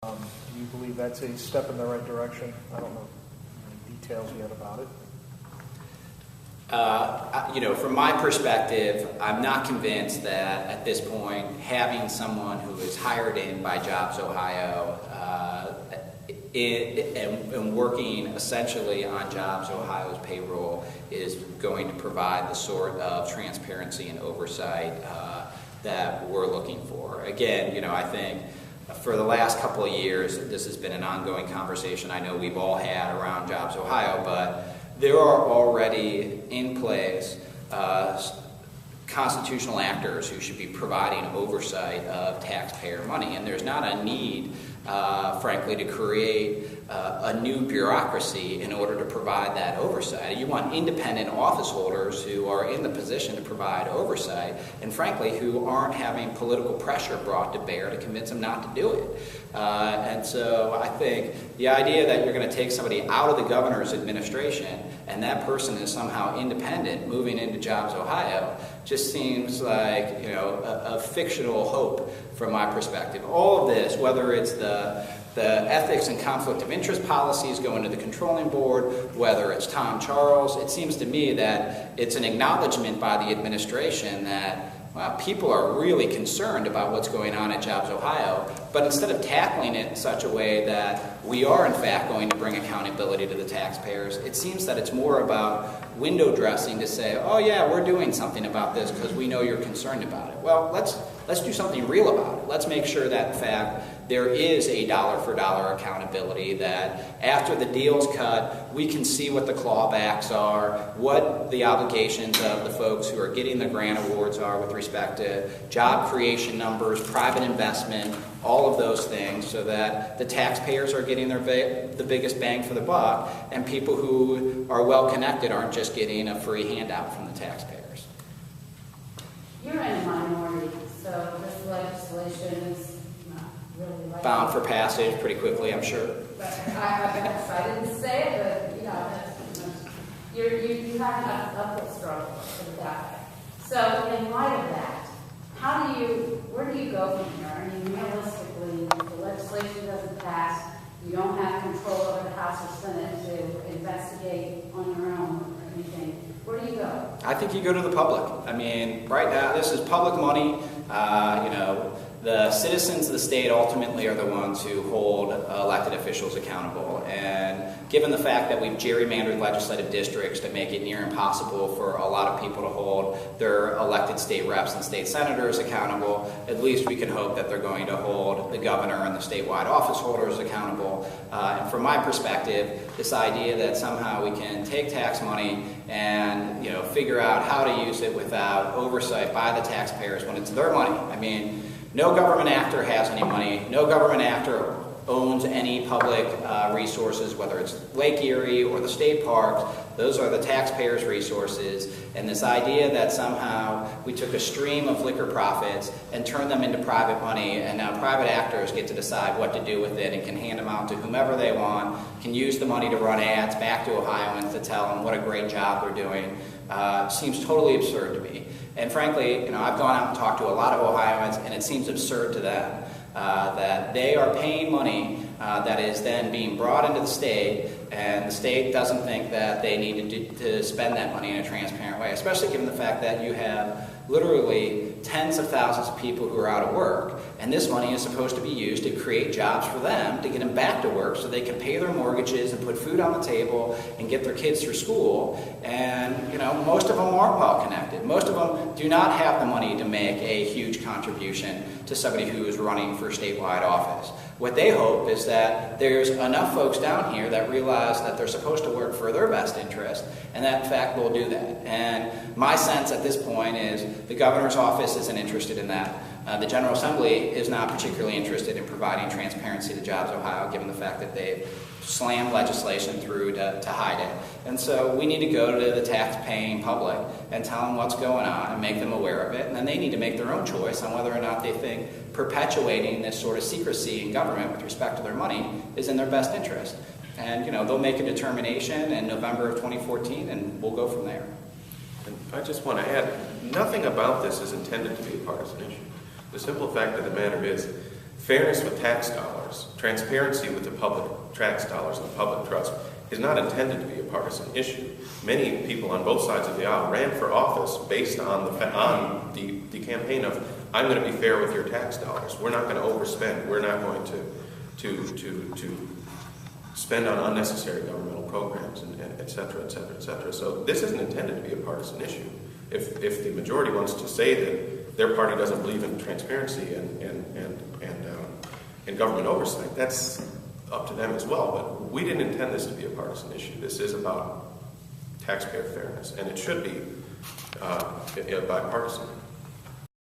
Do you believe that's a step in the right direction? I don't know any details yet about it. From my perspective, I'm not convinced that at this point having someone who is hired in by JobsOhio and working essentially on JobsOhio's payroll is going to provide the sort of transparency and oversight that we're looking for. Again, I think for the last couple of years, this has been an ongoing conversation I know we've all had around JobsOhio, but there are already in place constitutional actors who should be providing oversight of taxpayer money, and there's not a need, frankly, to create a new bureaucracy in order to provide that oversight. You want independent office holders who are in the position to provide oversight, and frankly, who aren't having political pressure brought to bear to convince them not to do it. And so I think the idea that you're going to take somebody out of the governor's administration and that person is somehow independent moving into JobsOhio just seems like a fictional hope from my perspective. All of this, whether it's the ethics and conflict of interest policies going to the controlling board, whether it's Tom Charles, it seems to me that it's an acknowledgement by the administration that people are really concerned about what's going on at JobsOhio, but instead of tackling it in such a way that we are in fact going to bring accountability to the taxpayers, it seems that it's more about window dressing to say, oh yeah, we're doing something about this because we know you're concerned about it. Well, let's do something real about it. Let's make sure that in fact there is a dollar-for-dollar accountability, that after the deal's cut, we can see what the clawbacks are, what the obligations of the folks who are getting the grant awards are with respect to job creation numbers, private investment, all of those things, so that the taxpayers are getting the biggest bang for the buck, and people who are well-connected aren't just getting a free handout from the taxpayers. You're in a minority, so this legislation is not really like bound for passage pretty quickly, I'm sure. I didn't say it, but you have an uphill struggle with that. So in light of that, where do you go from here? I mean, realistically, if the legislation doesn't pass, you don't have control over the House or Senate to investigate on your own or anything. Where do you go? I think you go to the public. I mean, right now, this is public money. The citizens of the state ultimately are the ones who hold elected officials accountable. And given the fact that we've gerrymandered legislative districts to make it near impossible for a lot of people to hold their elected state reps and state senators accountable, at least we can hope that they're going to hold the governor and the statewide office holders accountable. And from my perspective, this idea that somehow we can take tax money and figure out how to use it without oversight by the taxpayers when it's their money. I mean, no government actor has any money. No government actor owns any public resources, whether it's Lake Erie or the state parks. Those are the taxpayers' resources. And this idea that somehow we took a stream of liquor profits and turned them into private money, and now private actors get to decide what to do with it and can hand them out to whomever they want, can use the money to run ads back to Ohioans to tell them what a great job they're doing, seems totally absurd to me. And frankly, I've gone out and talked to a lot of Ohioans, and it seems absurd to them that they are paying money that is then being brought into the state, and the state doesn't think that they need to spend that money in a transparent way, especially given the fact that you have literally tens of thousands of people who are out of work, and this money is supposed to be used to create jobs for them, to get them back to work so they can pay their mortgages and put food on the table and get their kids through school. And most of them aren't well connected. Most of them do not have the money to make a huge contribution to somebody who is running for statewide office. What they hope is that there's enough folks down here that realize that they're supposed to work for their best interest, and that in fact will do that. And my sense at this point is the governor's office isn't interested in that. The General Assembly is not particularly interested in providing transparency to JobsOhio, given the fact that they've slammed legislation through to hide it. And so we need to go to the tax-paying public and tell them what's going on and make them aware of it, and then they need to make their own choice on whether or not they think perpetuating this sort of secrecy in government with respect to their money is in their best interest. And they'll make a determination in November of 2014, and we'll go from there. And I just want to add, nothing about this is intended to be a partisan issue. The simple fact of the matter is, fairness with tax dollars, transparency with the public tax dollars and the public trust is not intended to be a partisan issue. Many people on both sides of the aisle ran for office based on the campaign of, I'm going to be fair with your tax dollars. We're not going to overspend. We're not going to spend on unnecessary governmental programs, and et cetera, et cetera, et cetera. So this isn't intended to be a partisan issue. If the majority wants to say that their party doesn't believe in transparency and government oversight, that's up to them as well. But we didn't intend this to be a partisan issue. This is about taxpayer fairness, and it should be bipartisan.